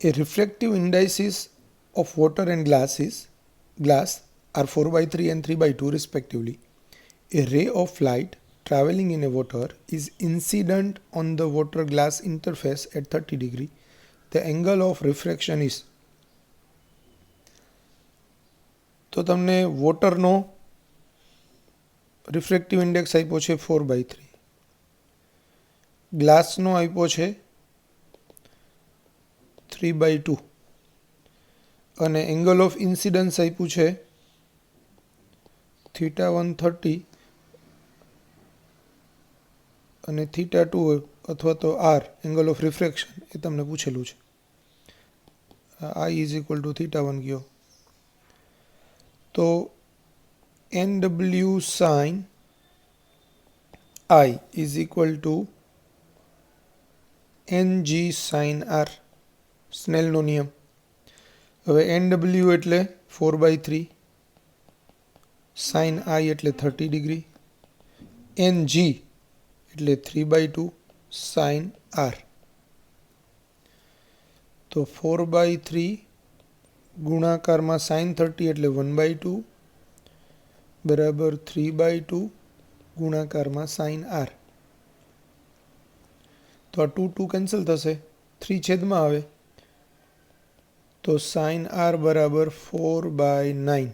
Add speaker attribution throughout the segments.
Speaker 1: A refractive indices of water and glass are 4/3 and 3/2 respectively. A ray of light traveling in a water is incident on the water glass interface at 30 degree. The angle of refraction is. તો તમને વોટરનો refractive index આપ્યો છે 4/3, ગ્લાસનો આપ્યો છે 3/2 અને angle of incidence આપ્યું છે θ1 30 અને θ2 અથવા તો આર એંગલ ઓફ રિફ્રેક્શન એ તમને પૂછેલું છે. I ઇઝ ઇક્વલ ટુ θ1 ગયો તો NW sin I is equal to NG sin R, સ્નેલનો નિયમ. હવે NW એટલે 4/3, sin I એટલે 30 ડિગ્રી, NG એટલે 3/2 sin R. તો 4/3 ગુણાકારમાં sin 30 એટલે 1/2 બરાબર 3/2 ગુણાકારમાં sin R. તો આ 2 કેન્સલ થશે, 3 છેદમાં આવે તો sin R બરાબર 4/9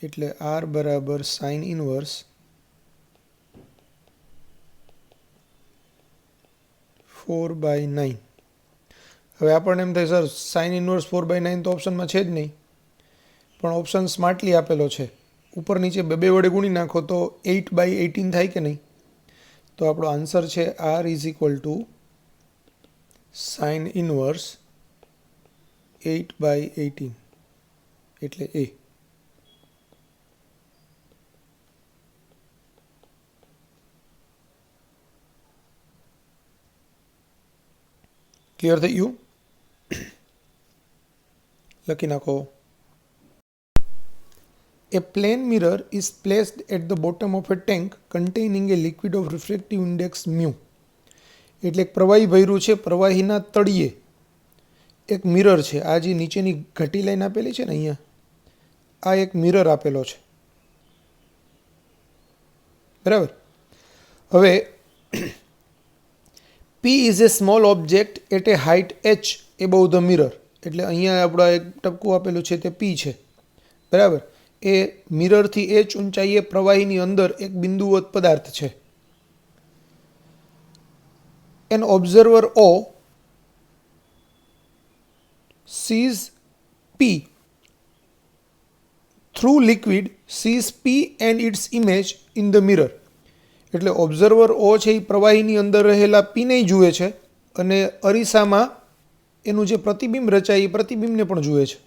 Speaker 1: એટલે R બરાબર sin ઇનવર્સ 4/9. હવે આપણને એમ થાય સર સાઇન ઇનવર્સ 4/9 તો ઓપ્શનમાં છે જ નહીં, પણ ઓપ્શન સ્માર્ટલી આપેલો છે, ઉપર નીચે બે વડે ગુણી નાખો તો 8/18 થાય કે નહીં. તો આપણો આન્સર છે R is equal to sine inverse 8/18 એટલે એ. ક્લિયર થઈ ગયું? લખી નાખો. A plane mirror is placed at the bottom of a tank containing a liquid of refractive index mu. એટલે એક પ્રવાહી ભર્યું છે, પ્રવાહીના તળિયે એક મિરર છે. આ જે નીચેની ઘટી લાઈન આપેલી છે ને અહીંયા, આ એક મિરર આપેલો છે, બરાબર. હવે P is a small object at a height h above the mirror. એટલે અહીંયા આપણા એક ટપકું આપેલું છે તે P છે, બરાબર. એ મિરરથી h ઊંચાઈએ પ્રવાહીની અંદર એક બિંદુવત પદાર્થ છે. An observer O sees P through liquid sees P and its image in the mirror. એટલે ઓબ્ઝર્વર ઓ છે એ પ્રવાહીની અંદર રહેલા પીને જુએ છે અને અરીસામાં એનું જે પ્રતિબિંબ રચાય એ પ્રતિબિંબને પણ જુએ છે.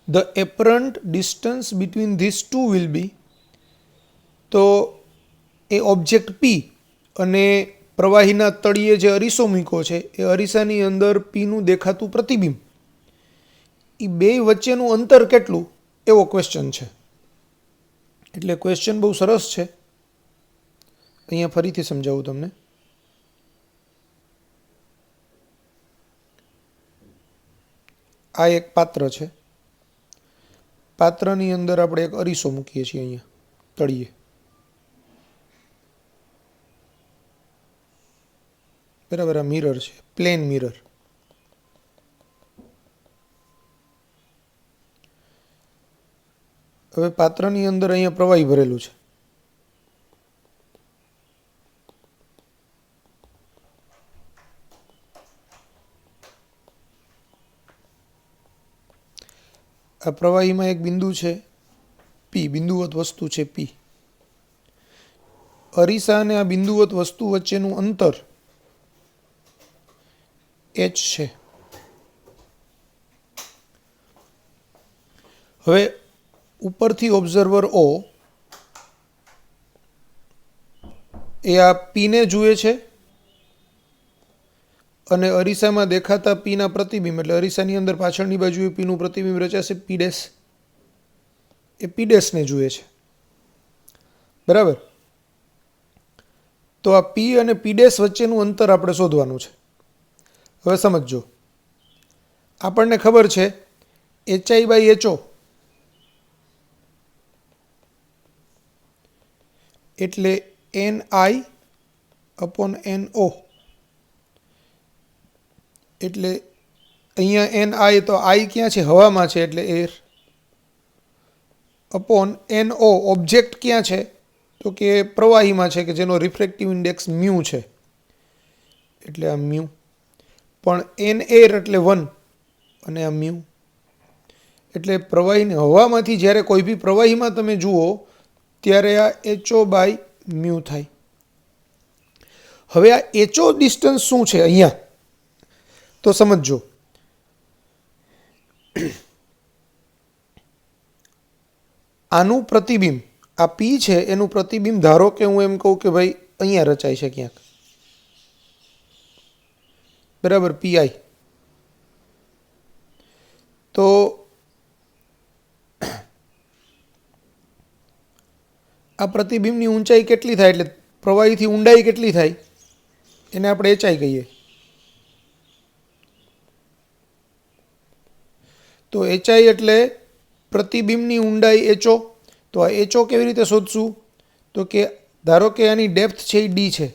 Speaker 1: The apparent distance between these two will be, તો એ ઓબ્જેક્ટ P અને પ્રવાહીના તળિયે જે અરીસો મૂક્યો છે એ અરીસાની અંદર પીનું દેખાતું પ્રતિબિંબ, એ બે વચ્ચેનું અંતર કેટલું એવો ક્વેશ્ચન છે. એટલે ક્વેશ્ચન બહુ સરસ છે. અહીંયા ફરીથી સમજાવું તમને. આ એક પાત્ર છે, પાત્રની અંદર આપણે એક અરીસો મૂકીએ છીએ અહીંયા તળિયે, બરાબર. આ મિરર છે, પ્લેન મિરર. હવે પાત્રની અંદર અહીંયા પ્રવાહી ભરેલું છે. આ પ્રવાહીમાં એક બિંદુ છે P, બિંદુવત વસ્તુ છે P. અરીસા અને આ બિંદુવત વસ્તુ વચ્ચેનું અંતર h છે. હવે ઉપરથી ઓબ્ઝર્વર O એ આ પીને જુએ છે અને અરીસામાં દેખાતા પીના પ્રતિબિંબ, એટલે અરીસાની અંદર પાછળની બાજુએ પીનું પ્રતિબિંબ રચાશે P', એ P' ને જુએ છે, બરાબર. તો આ P અને P' વચ્ચેનું અંતર આપણે શોધવાનું છે. હવે સમજો, આપણને ખબર છે HI/HO એટલે NI/NO, એટલે અહીંયા NI તો I ક્યાં છે? હવામાં છે, એટલે એર, અપોન NO ઓબ્જેક્ટ ક્યાં છે? તો કે પ્રવાહીમાં છે, કે જેનો રિફ્રેક્ટિવ ઇન્ડેક્સ મ્યુ છે, એટલે આ મ્યુ. પણ NAir એટલે 1 અને આ મ્યુ. એટલે પ્રવાહીને હવામાંથી જ્યારે કોઈ બી પ્રવાહીમાં તમે જુઓ ત્યારે આ HO/μ થાય. હવે આ HO ડિસ્ટન્સ શું છે અહીંયા? તો સમજો, આનું પ્રતિબિંબ, આ P છે એનું પ્રતિબિંબ, ધારો કે હું એમ કહું કે ભાઈ અહીંયા રચાય છે ક્યાંક, બરાબર, PI. તો આ પ્રતિબિંબની ઊંચાઈ કેટલી થાય, એટલે પ્રવાહીથી ઊંડાઈ કેટલી થાય, એને આપણે HI કહીએ. તો HI એટલે પ્રતિબિંબની ઊંડાઈ HO. તો આ HO કેવી રીતે શોધશું? તો કે ધારો કે આની ડેપ્થ છે એ D છે,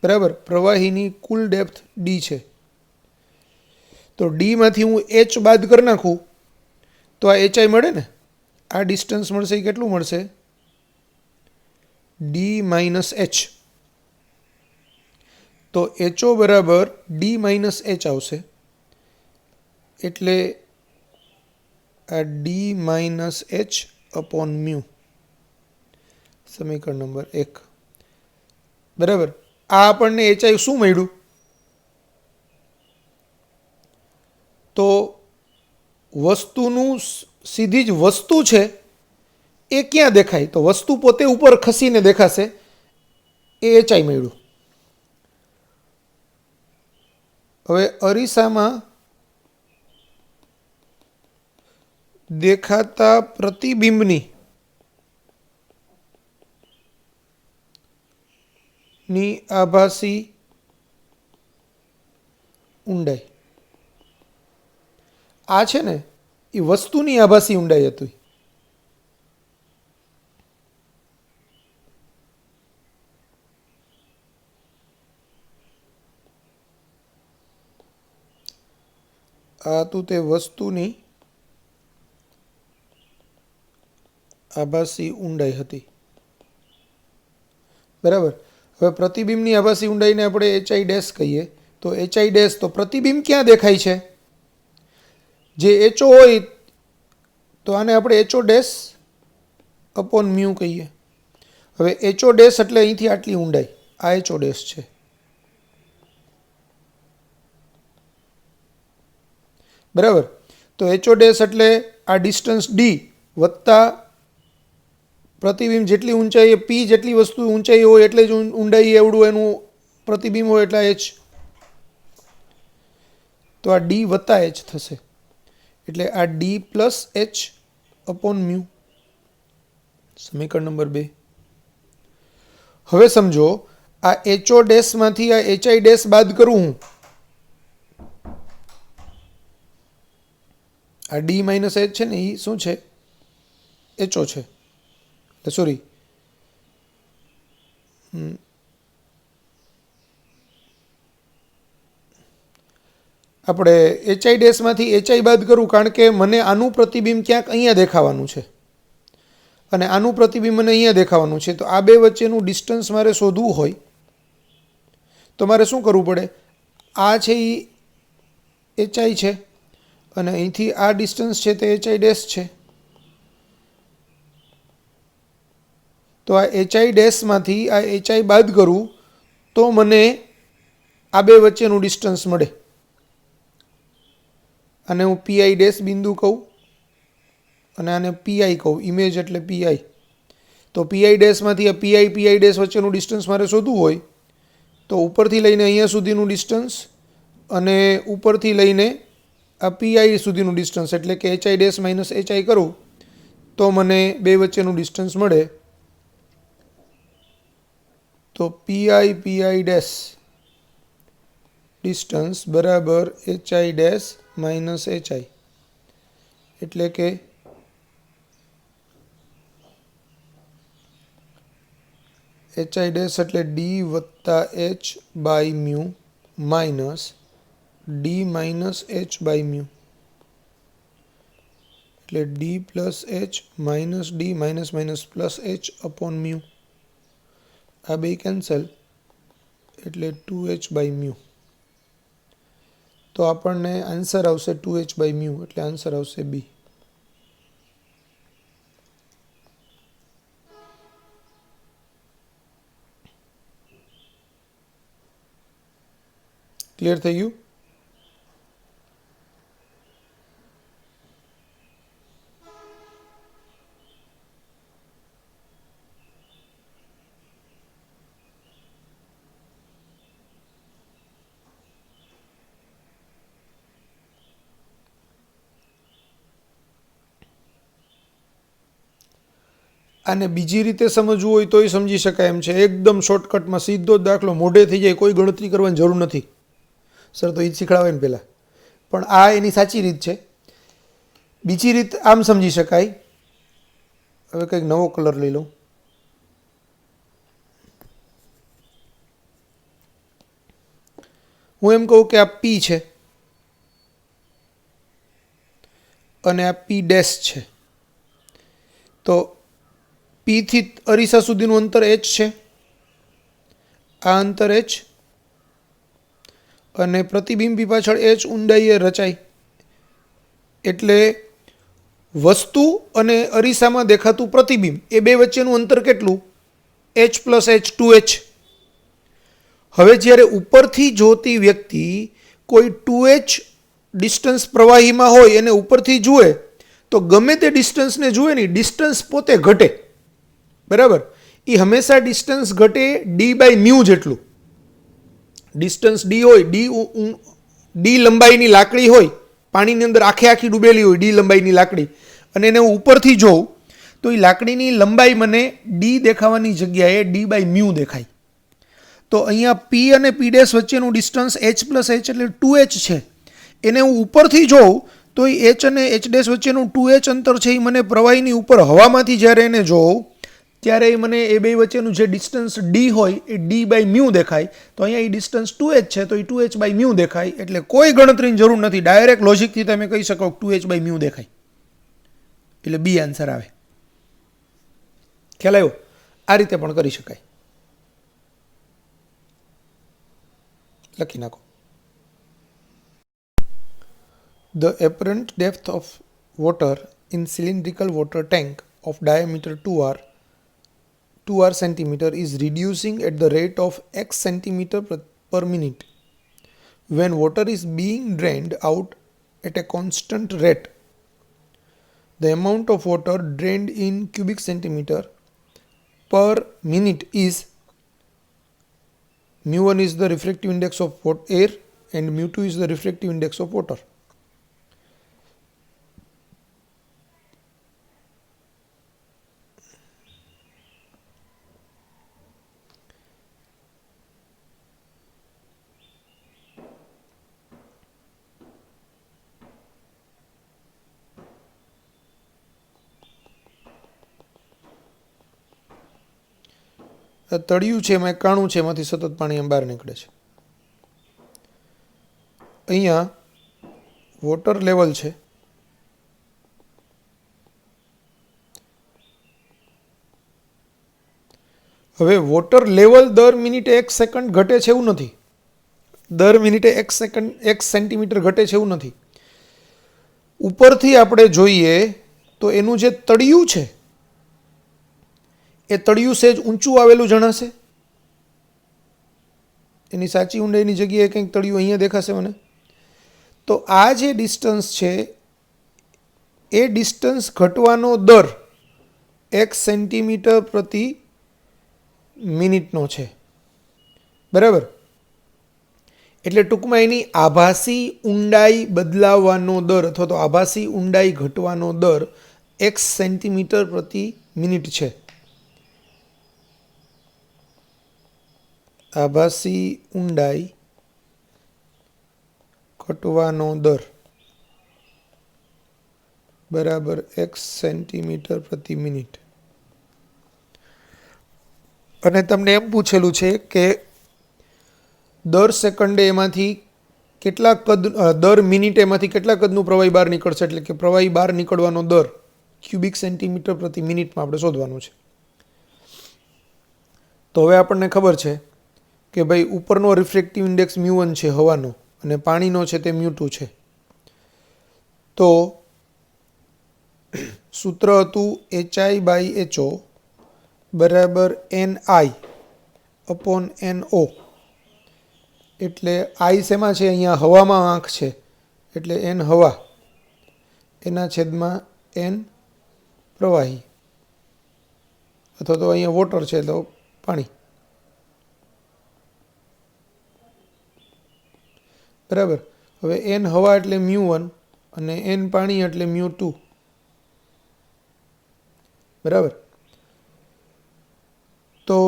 Speaker 1: બરાબર, પ્રવાહીની કુલ ડેપ્થ D છે. તો D માંથી હું H બાદ કરી નાખું તો આ HI મળે ને. આ ડિસ્ટન્સ મળશે, એ કેટલું મળશે? D - H. તો HO બરાબર D - H આવશે, એટલે આ D - H અપોન મ્યુ, સમીકરણ નંબર 1, બરાબર. આ આપણને HI શું મળ્યું? તો વસ્તુનું, સીધી જ વસ્તુ છે એ ક્યાં દેખાય? તો વસ્તુ પોતે ઉપર ખસીને દેખાશે, એ HI મળ્યું. હવે અરીસામાં દેખાતા પ્રતિબિંબની આભાસી ઊંડાઈ, આ છે ને એ વસ્તુની આભાસી ઊંડાઈ હતી. આ હતું તે વસ્તુની આભાસી ઊંડાઈ હતી, બરાબર. હવે પ્રતિબિંબની આભાસી ઊંડાઈને આપણે HI' કહીએ. તો HI' તો પ્રતિબિંબ ક્યાં દેખાય છે? જે HO હોય તો આને આપણે HO' અપોન મ્યુ કહીએ. હવે HO' એટલે અહીંથી આટલી ઊંડાઈ, આ HO' છે, બરાબર. તો HO' એટલે આ ડિસ્ટન્સ D વત્તા પ્રતિબિંબ જેટલી ઊંચાઈ એ P જેટલી વસ્તુ ઊંચાઈ હોય એટલે જ ઊંડાઈ એવડું એનું પ્રતિબિંબ હોય, એટલે H. તો આ D વત્તા H થશે, એટલે આ D + H અપોન મ્યુ, સમીકરણ નંબર 2. હવે સમજો, આ HO' માંથી આ HI' બાદ કરું હું, આ D - H છે ને એ શું છે? HO છે, એટલે સોરી, આપણે HI' માંથી HI બાદ કરું, કારણ કે મને આનું પ્રતિબિંબ ક્યાંક અહીંયા દેખાવાનું છે અને આનું પ્રતિબિંબ મને અહીંયા દેખાવાનું છે. તો આ બે વચ્ચેનું ડિસ્ટન્સ મારે શોધવું હોય તો મારે શું કરવું પડે? આ છે એ HI છે અને અહીંથી આ ડિસ્ટન્સ છે તે HI' છે. તો આ HI' માંથી આ HI બાદ કરું તો મને આ બે વચ્ચેનું ડિસ્ટન્સ મળે. આને હું PI' બિંદુ કહું અને આને PI કહું, ઇમેજ એટલે PI. તો PI' માંથી આ PI વચ્ચેનું ડિસ્ટન્સ મારે શોધવું હોય તો ઉપરથી લઈને અહીંયા સુધીનું ડિસ્ટન્સ અને ઉપરથી લઈને આ PI સુધીનું ડિસ્ટન્સ, એટલે કે HI' - HI કરું તો મને બે વચ્ચેનું ડિસ્ટન્સ મળે. તો પી ડેશ ડિસ્ટન્સ બરાબર HI ડેશ માઇનસ HI, એટલે કે HI ડેશ એટલે ડી વત્તા H by mu minus D minus H by mu, એટલે D plus H minus D minus minus plus H upon mu. આ બે કેન્સલ એટલે 2h by mu. તો આપણને આન્સર આવશે 2h બાય મ્યુ, એટલે આન્સર આવશે બી. ક્લિયર થઈ ગયું? આને બીજી રીતે સમજવું હોય તોય સમજી શકાય એમ છે. એકદમ શોર્ટકટમાં સીધો જ દાખલો મોઢે થઈ જાય, કોઈ ગણતરી કરવાની જરૂર નથી. સર તો એ જ શીખડાવે ને પહેલાં, પણ આ એની સાચી રીત છે. બીજી રીત આમ સમજી શકાય. હવે કંઈક નવો કલર લઈ લઉં. હું એમ કહું કે આ પી છે અને આ પી ડેશ છે. તો પી થી અરીસા સુધીનું અંતર h છે, આ અંતર h, અને પ્રતિબિંબી પાછળ h ઊંડાઈએ રચાય. એટલે વસ્તુ અને અરીસામાં દેખાતું પ્રતિબિંબ એ બે વચ્ચેનું અંતર કેટલું? h plus h 2h. હવે જ્યારે ઉપરથી જોતી વ્યક્તિ કોઈ 2h ડિસ્ટન્સ પ્રવાહીમાં હોય એને ઉપરથી જુએ તો ગમે તે ડિસ્ટન્સને જુએ નહીં, ડિસ્ટન્સ પોતે ઘટે. બરાબર? એ હંમેશા ડિસ્ટન્સ ઘટે ડી બાય મ્યુ જેટલું. ડિસ્ટન્સ ડી હોય, ડી લંબાઈની લાકડી હોય, પાણીની અંદર આખી ડૂબેલી હોય ડી લંબાઈની લાકડી, અને એને હું ઉપરથી જોઉં તો એ લાકડીની લંબાઈ મને ડી દેખાવાની જગ્યાએ ડી બાય મ્યુ દેખાય. તો અહીંયા પી અને પી ડેશ વચ્ચેનું ડિસ્ટન્સ h પ્લસ h એટલે 2h છે. એને હું ઉપરથી જોઉં તો એ h અને h ડેશ વચ્ચેનું 2h અંતર છે એ મને પ્રવાહીની ઉપર હવામાંથી જ્યારે એને જોઉં ત્યારે મને એ બે વચ્ચેનું જે ડિસ્ટન્સ ડી હોય એ ડી બાય મ્યુ દેખાય. તો અહીંયા એ ડિસ્ટન્સ 2h છે તો એ 2h બાય મ્યુ દેખાય. એટલે કોઈ ગણતરીની જરૂર નથી, ડાયરેક્ટ લોજિકથી તમે કહી શકો 2h બાય મ્યુ દેખાય. એટલે બી આન્સર આવે. ખ્યાલ આવ્યો? આ રીતે પણ કરી શકાય. લખી નાખો. The apparent depth of water in cylindrical water tank of diameter 2r centimeter is reducing at the rate of x centimeter per minute. When water is being drained out at a constant rate, the amount of water drained in cubic centimeter per minute is mu1 is the refractive index of air and mu2 is the refractive index of water. તળિયું છે એમાં કાણું છે, એમાંથી સતત પાણી એમ બહાર નીકળે છે. અહીંયા વોટર લેવલ છે, હવે વોટર લેવલ દર મિનિટે 1 સેકન્ડ ઘટે છે એવું નથી, દર મિનિટે 1 સેકન્ડ 1 સેન્ટીમીટર ઘટે છે એવું નથી. ઉપરથી આપણે જોઈએ તો એનું જે તળિયું છે એ તળિયું સહેજ ઊંચું આવેલું જણાશે. એની સાચી ઊંડાઈની જગ્યાએ કંઈક તળિયું અહીંયા દેખાશે મને. તો આ જે ડિસ્ટન્સ છે એ ડિસ્ટન્સ ઘટવાનો દર 1 સેન્ટીમીટર પ્રતિ મિનિટનો છે. બરાબર? એટલે ટૂંકમાં એની આભાસી ઊંડાઈ બદલાવાનો દર અથવા તો આભાસી ઊંડાઈ ઘટવાનો દર 1 સેન્ટીમીટર પ્રતિ મિનિટ છે. આભાસી ઊંડાઈ ઘટવાનો દર બરાબર x સેન્ટીમીટર પ્રતિ મિનિટ. અને તમને એમ પૂછેલું છે કે દર સેકન્ડે એમાંથી કેટલા કદ દર મિનિટે એમાંથી કેટલા કદનું પ્રવાહી બહાર નીકળશે, એટલે કે પ્રવાહી બહાર નીકળવાનો દર ક્યુબિક સેન્ટીમીટર પ્રતિ મિનિટમાં આપણે શોધવાનું છે. તો હવે આપણને ખબર છે કે ભાઈ ઉપરનો રિફ્રેક્ટિવ ઇન્ડેક્સ μ1 છે હવાનો, અને પાણીનો છે તે μ2 છે. તો સૂત્ર હતું HI/HO બરાબર NI/NO. એટલે I શેમાં છે, અહીંયા હવામાં આંખ છે એટલે N હવા એના છેદમાં N પ્રવાહી, અથવા તો અહીંયા વોટર છે તો પાણી. બરાબર. હવે N હવા એટલે μ1 અને N પાણી એટલે μ2. બરાબર. તો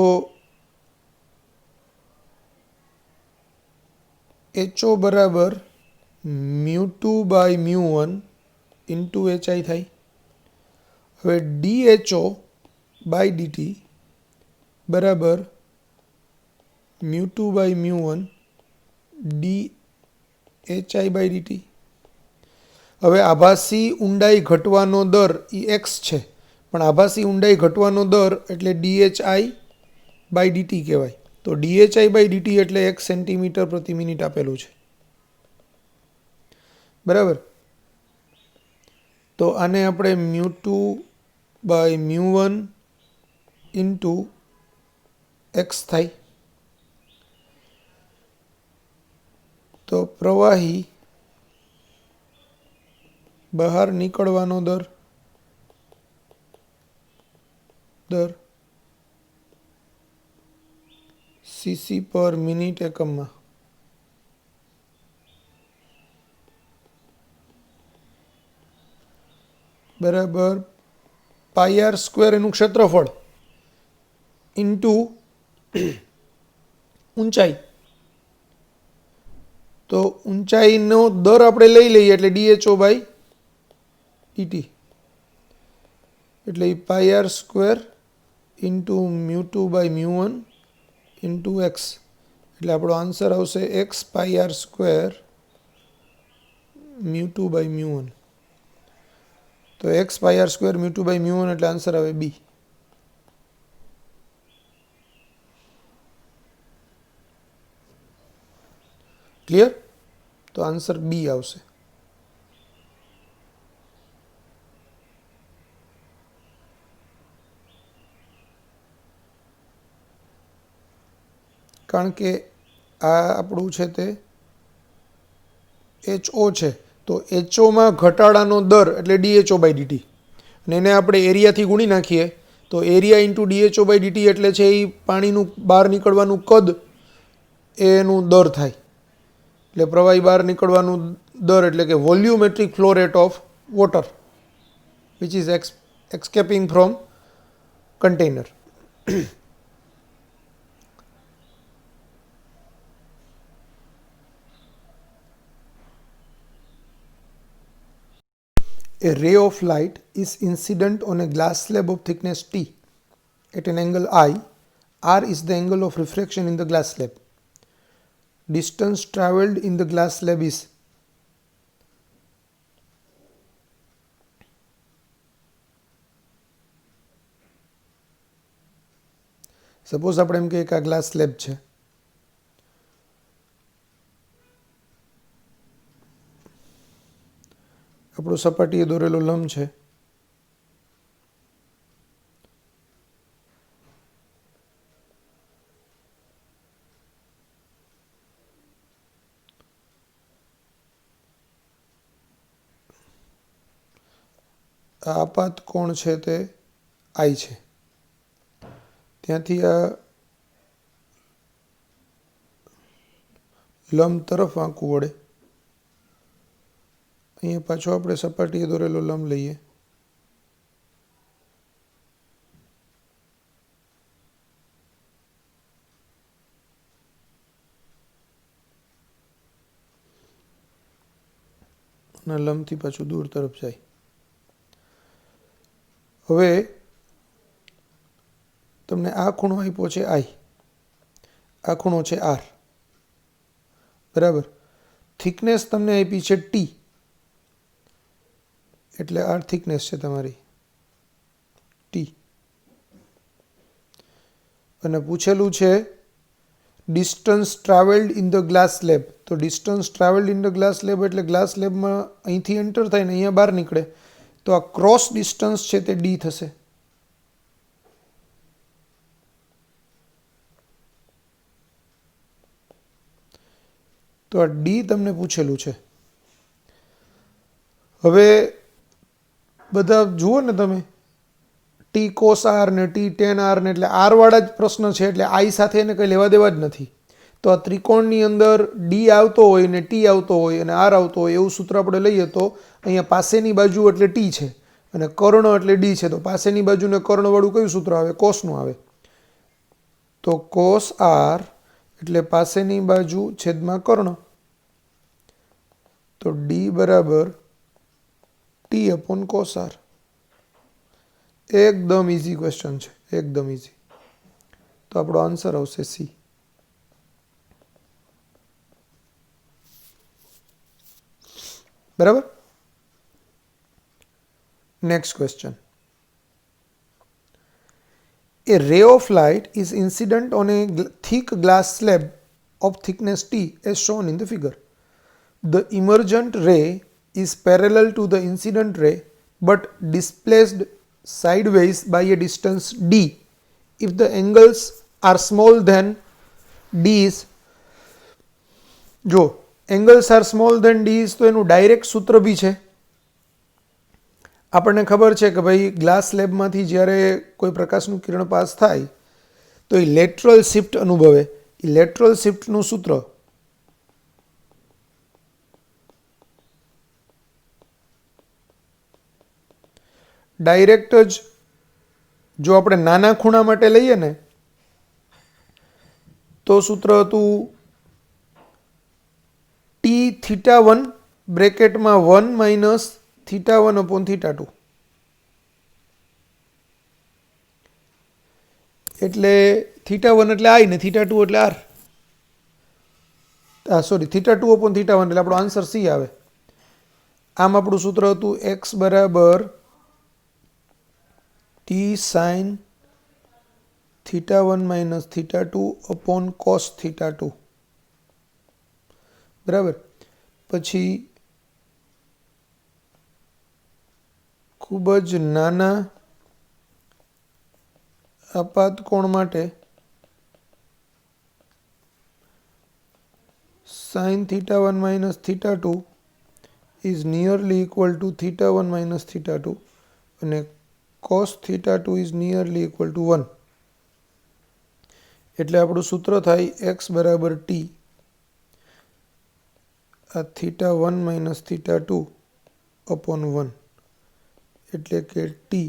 Speaker 1: HO બરાબર μ2/μ1 ઇન્ટુ HI થાય. હવે DHO/dt બરાબર μ2/μ1 dHI/dt. હવે આભાસી ઊંડાઈ ઘટવાનો દર એ x છે, પણ આભાસી ઊંડાઈ ઘટવાનો દર એટલે DHI/dt કહેવાય. તો DHI/dt એટલે 1 સેન્ટીમીટર પ્રતિ મિનિટ આપેલું છે. બરાબર. તો આને આપણે μ2/μ1 ઇન્ટુ x થાય. તો પ્રવાહી બહાર નીકળવાનો દર cc પર મિનિટ એકમમાં. બરાબર πr² એનું ક્ષેત્રફળ ઇન્ટુ ઊંચાઈ. તો ઊંચાઈનો દર આપણે લઈ લઈએ એટલે DHO/dt એટલે πr² ઇન્ટુ μ2/μ1 ઇન્ટુ x. એટલે આપણો આન્સર આવશે x πr² μ2/μ1. તો x πr² μ2/μ1 એટલે આન્સર આવે B. ક્લિયર? તો આન્સર B આવશે. કારણ કે આ આપણું છે તે HO છે, તો HOમાં ઘટાડાનો દર એટલે DHO/dt, અને એને આપણે એરિયાથી ગુણી નાખીએ તો એરિયા ઇન્ટુ DHO/dt એટલે છે એ પાણીનું બહાર નીકળવાનું કદ એનું દર થાય. એટલે પ્રવાહી બહાર નીકળવાનું દર એટલે કે volumetric flow rate of water which is escaping from container. A ray of light is incident on a glass slab of thickness T at an angle I. R is the angle of refraction in the glass slab. Distance travelled in the glass slab is. Suppose આપણે એમ કહીએ કે આ glass slab છે, આપણો સપાટીએ દોરેલો લંબ છે, આ આપાત કોણ છે તે I છે. ત્યાંથી આ લંબ તરફ આંકવું વળે. અહીંયા પાછો આપણે સપાટીએ દોરેલો લંબ લઈએ. ગ્લાસના લંબથી પાછું દૂર તરફ જાય. હવે તમને આ ખૂણો આપ્યો છે આઈ, આ ખૂણો છે આર, બરાબર. થિકનેસ તમને આપી છે ટી, એટલે આર થિકનેસ છે તમારી ટી. અને પૂછેલું છે distance travelled in the glass slab. તો distance travelled in the glass slab એટલે ગ્લાસ સ્લેબમાં અહીંથી એન્ટર થાય ને અહીંયા બહાર નીકળે, તો આ ક્રોસ ડિસ્ટન્સ છે તે ડી થશે. તો આ ડી તમને પૂછેલું છે. હવે બધા જુઓ ને તમે, ટી કોસ આર ને ટી ટેન આર ને, એટલે આર વાળા જ પ્રશ્ન છે, એટલે આઈ સાથે એને કંઈ લેવા દેવા જ નથી. તો આ ત્રિકોણની અંદર ડી આવતો હોય ને ટી આવતો હોય અને આર આવતો હોય એવું સૂત્ર આપણે લઈએ તો અહીંયા પાસેની બાજુ એટલે ટી છે અને કર્ણ એટલે ડી છે. તો પાસેની બાજુને કર્ણવાળું કયું સૂત્ર આવે? કોસનું આવે. તો કોસ આર એટલે પાસેની બાજુ છેદમાં કર્ણ. તો ડી બરાબર ટી અપોન કોસ આર. એકદમ ઇઝી ક્વેશ્ચન છે, એકદમ ઇઝી. તો આપણો આન્સર આવશે સી. બરાબર. Next question. A ray of light is incident on a thick glass slab of thickness T as shown in the figure. The emergent ray is parallel to the incident ray but displaced sideways by a distance d if the angles are small than d is. જો angles are small than d is તો એનું direct સૂત્ર બી છે. આપણને ખબર છે કે ભાઈ ગ્લાસ સ્લેબમાંથી જ્યારે કોઈ પ્રકાશનું કિરણ પાસ થાય તો એ લેટરલ શિફ્ટ અનુભવે. એ લેટરલ શિફ્ટનું સૂત્ર ડાયરેક્ટ જ જો આપણે નાના ખૂણા માટે લઈએ ને તો સૂત્ર હતું T theta 1 બ્રેકેટમાં 1 minus theta 1 upon theta 2. એટલે થીટા 1 એટલે આઈ ને થીટા 2 એટલે R. Sorry, theta 2 upon theta 1 એટલે આપણો આન્સર સી આવે. આમ આપણું સૂત્ર હતું એક્સ બરાબર T sine theta 1 minus theta 2 upon cos theta 2. બરાબર. પછી ખૂબ જ નાના આપાત કોણ માટે sine theta 1 minus theta 2 is nearly equal to theta 1 minus theta 2 અને cos theta 2 is nearly equal to 1. એટલે આપણું સૂત્ર થાય એક્સ બરાબર ટી આ થીટા 1 માઇનસ થીટા 2 અપોન 1 એટલે કે ટી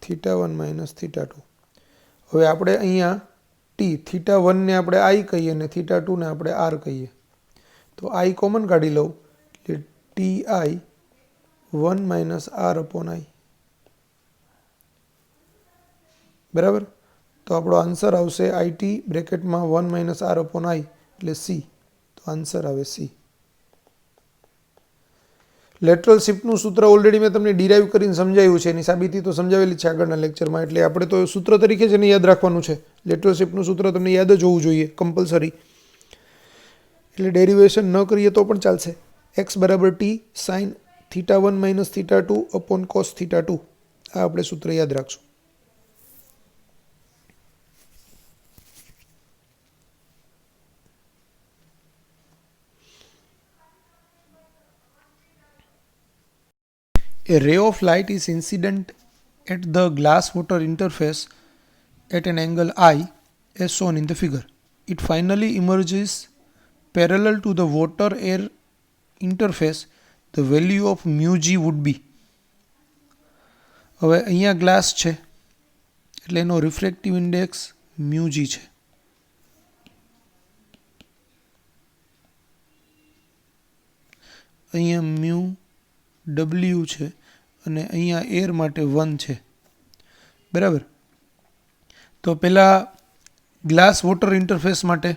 Speaker 1: થીટા 1 માઇનસ થીટા 2. હવે આપણે અહીંયા ટી થીટા 1 ને આપણે આઈ કહીએ અને થીટા 2 ને આપણે આર કહીએ. તો આઈ કોમન કાઢી લઉં એટલે T I 1 minus R upon I. બરાબર. તો આપણો આન્સર આવશે આઈટી બ્રેકેટમાં 1 માઇનસ આર અપોન આઈ એટલે સી. તો આન્સર આવે સી. લેટરલ શિફ્ટનું સૂત્ર ઓલરેડી મેં તમને ડિરાઈવ કરીને સમજાવ્યું છે, એની સાબિતી તો સમજાવેલી છે આગળના લેક્ચરમાં. એટલે આપણે તો સૂત્ર તરીકે જ એને યાદ રાખવાનું છે. લેટરલ શિફ્ટનું સૂત્ર તમને યાદ જ હોવું જોઈએ કમ્પલસરી. એટલે ડેરિવેશન ન કરીએ તો પણ ચાલશે. એક્સ બરાબર T sine theta 1 minus theta 2 upon cos theta 2. આ આપણે સૂત્ર યાદ રાખશું. A ray of light is incident at the glass water interface at an angle I as shown in the figure. It finally emerges parallel to the water air interface. The value of mu g would be. હવે અહીંયા glass છે એટલે એનો refractive index mu g છે. અહીંયા mu W છે અને અહીંયા એર માટે 1 છે, બરાબર. તો પહેલાં ગ્લાસ વોટર ઇન્ટરફેસ માટે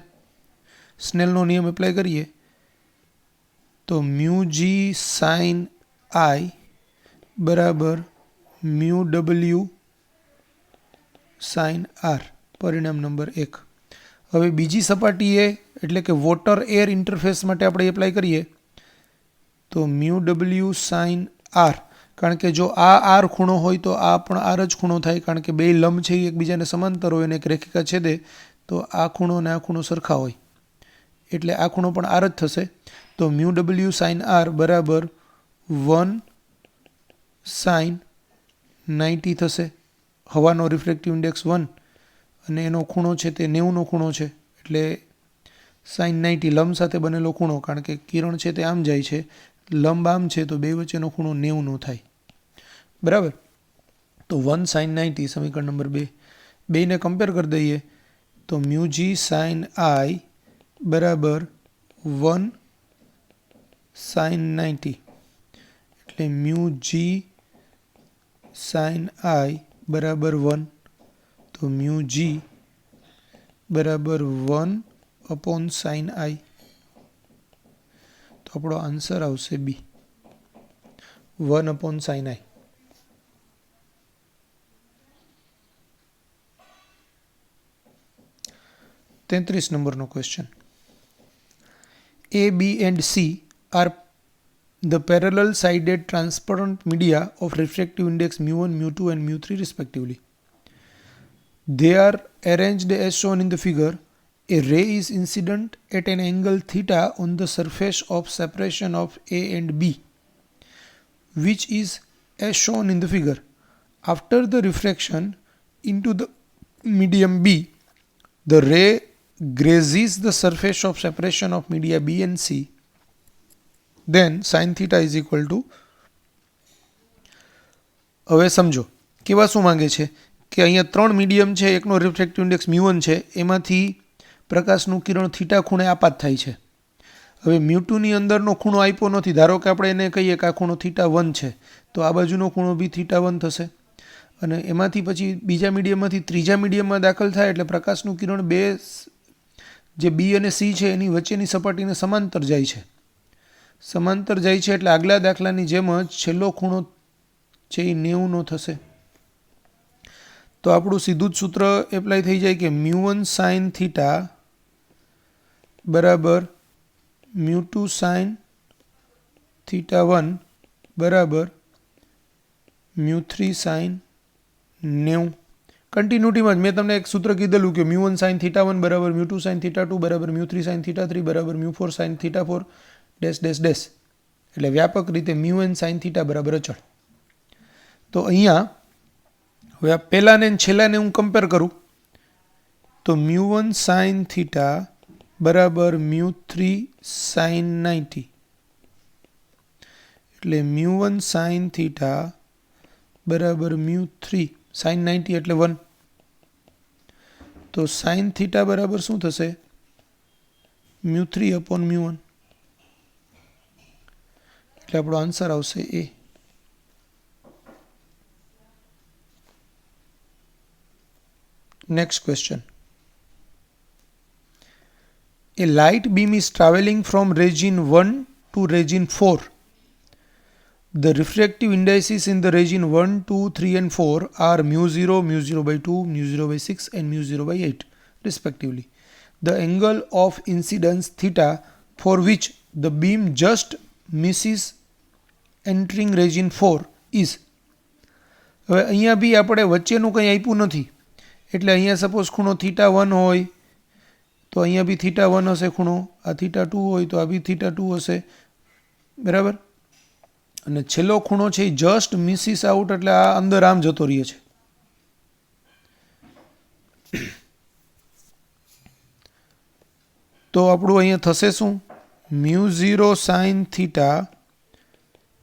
Speaker 1: સ્નેલનો નિયમ એપ્લાય કરીએ તો મ્યુ જી સાઇન આઈ બરાબર મ્યુ ડબલ્યુ સાઇન આર, પરિણામ નંબર 1. હવે બીજી સપાટીએ એટલે કે વોટર એર ઇન્ટરફેસ માટે આપણે એપ્લાય કરીએ તો મ્યુ ડબલ્યુ સાઇન આર, કારણ કે જો આ આર ખૂણો હોય તો આ પણ આર જ ખૂણો થાય, કારણ કે બે લંબ છે એ એકબીજાને સમાંતર હોય અને એક રેખિકા છેદે તો આ ખૂણો અને આ ખૂણો સરખા હોય એટલે આ ખૂણો પણ આર જ થશે. તો મ્યુ ડબલ્યુ સાઇન આર બરાબર 1 સાઇન 90 થશે. હવાનો રિફ્રેક્ટિવ ઇન્ડેક્સ 1 અને એનો ખૂણો છે તે 90નો ખૂણો છે એટલે સાઇન 90 લંબ સાથે બનેલો ખૂણો, કારણ કે કિરણ છે તે આમ જાય છે, લંબ આમ છે તો બે વચ્ચેનો ખૂણો 90નો થાય, બરાબર. તો 1 સાઇન 90 સમીકરણ નંબર 2. બેને કમ્પેર કરી દઈએ તો મ્યુ જી સાઇન આઈ બરાબર 1 સાઇન 90 એટલે મ્યુ જી સાઇન આઈ બરાબર 1, તો મ્યુ જી બરાબર 1 અપોન સાઇન આઈ. તો આપણો આન્સર આવશે બી, 1 અપોન સાઇન આઈ. તેત્રીસ નંબરનો question. A, B and C are the parallel sided transparent media of refractive index mu1, mu2 and mu3 respectively. They are arranged as shown in the figure. A ray is incident at an angle theta on the surface of separation of A and B, which is as shown in the figure. After the refraction into the medium B, the ray grazes the surface of separation of media B and C. Then sin theta is equal to. હવે સમજો કેવા શું માંગે છે કે અહીંયા 3 medium છે, એકનો રિફ્રેક્ટિવ ઇન્ડેક્સ મ્યુ1 છે, એમાંથી પ્રકાશનું કિરણ થીટા ખૂણે આપાત થાય છે. હવે મ્યુ2ની અંદરનો ખૂણો આપ્યો નથી, ધારો કે આપણે એને કહીએ કે આ ખૂણો થીટા 1 છે તો આ બાજુનો ખૂણો બી થીટા 1 થશે અને એમાંથી પછી બીજા મીડિયમમાંથી ત્રીજા મીડિયમમાં દાખલ થાય એટલે પ્રકાશનું કિરણ બે જે બી અને સી છે એની વચ્ચેની સપાટીને સમાંતર જાય છે. સમાંતર જાય છે એટલે આગલા દાખલાની જેમ જ છેલ્લો ખૂણો છે એ 90નો થશે. તો આપણું સીધું જ સૂત્ર એપ્લાય થઈ જાય કે મ્યુ1 સાઇન થીટા બરાબર મ્યુ2 સાઇન થીટા 1 બરાબર મ્યુ3 સાઇન 90. કન્ટિન્યુટીમાં જ મેં તમને એક સૂત્ર કીધેલું કે મ્યુ1 સાઇન થીટા 1 બરાબર મ્યુ2 સાઇન થીટા 2 બરાબર મ્યુ3 સાઇન થીટા 3 બરાબર મ્યુ4 sine theta 4 dash dash dash, એટલે વ્યાપક રીતે મ્યુએન સાઇન થીટા બરાબર અચળ. તો અહીંયા હવે આ પહેલાને છેલ્લાને હું કમ્પેર કરું તો મ્યુ1 સાઇન થીટા બરાબર મ્યુ3 સાઇન 90 એટલે મ્યુ1 સાઇન થીટા બરાબર મ્યુ3 સાઇન 90 એટલે 1. તો સાઇન થીટા બરાબર શું થશે મ્યુ3 અપોન મ્યુ1 એટલે આપણો આન્સર આવશે એ. Next question. A light beam is traveling from region 1 to region 4. The refractive indices in the region 1, 2, 3 and 4 are mu0, mu0 by 2, mu0 by 6 and mu0 by 8 respectively. The angle of incidence theta for which the beam just misses entering region 4 is. હવે અહીંયા બી આપણે વચ્ચેનું કંઈ આપ્યું નથી એટલે અહીંયા suppose ખૂણો થીટા 1 હોય તો અહીંયા બી થીટા 1 હશે ખૂણો, આ થીટા 2 હોય તો આ બી થીટા 2 હશે, બરાબર. અને છેલ્લો ખૂણો છે એ જસ્ટ મિસિસ આઉટ એટલે આ અંદર આમ જતો રહે છે. તો આપણું અહીંયા થશે શું mu0 sin થીટા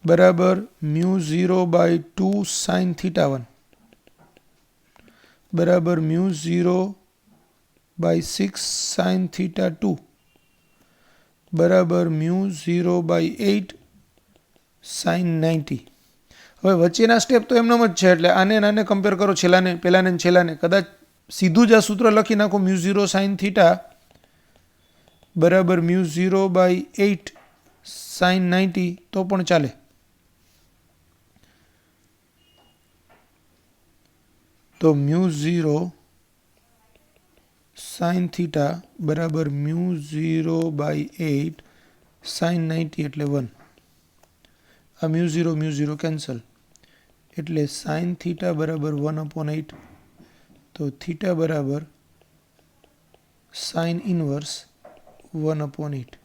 Speaker 1: બરાબર mu0 by 2 sin થીટા 1 બરાબર mu0 by 6 sin થીટા 2 બરાબર mu0 by 8 સાઇન 90. હવે વચ્ચેના સ્ટેપ તો એમનામ જ છે, એટલે આને અને આને કમ્પેર કરો, છેલ્લાને પહેલાને ને છેલ્લાને. કદાચ સીધું જ આ સૂત્ર લખી નાખો μ0 સાઇન થીટા બરાબર μ0/8 સાઇન 90 તો પણ ચાલે. તો μ0 સાઇન થીટા બરાબર μ0/8 સાઇન 90 એટલે 1. આ μ0 કેન્સલ, એટલે સાઇન થીટા બરાબર 1/8. તો થીટા બરાબર સાઇન ઇનવર્સ 1/8.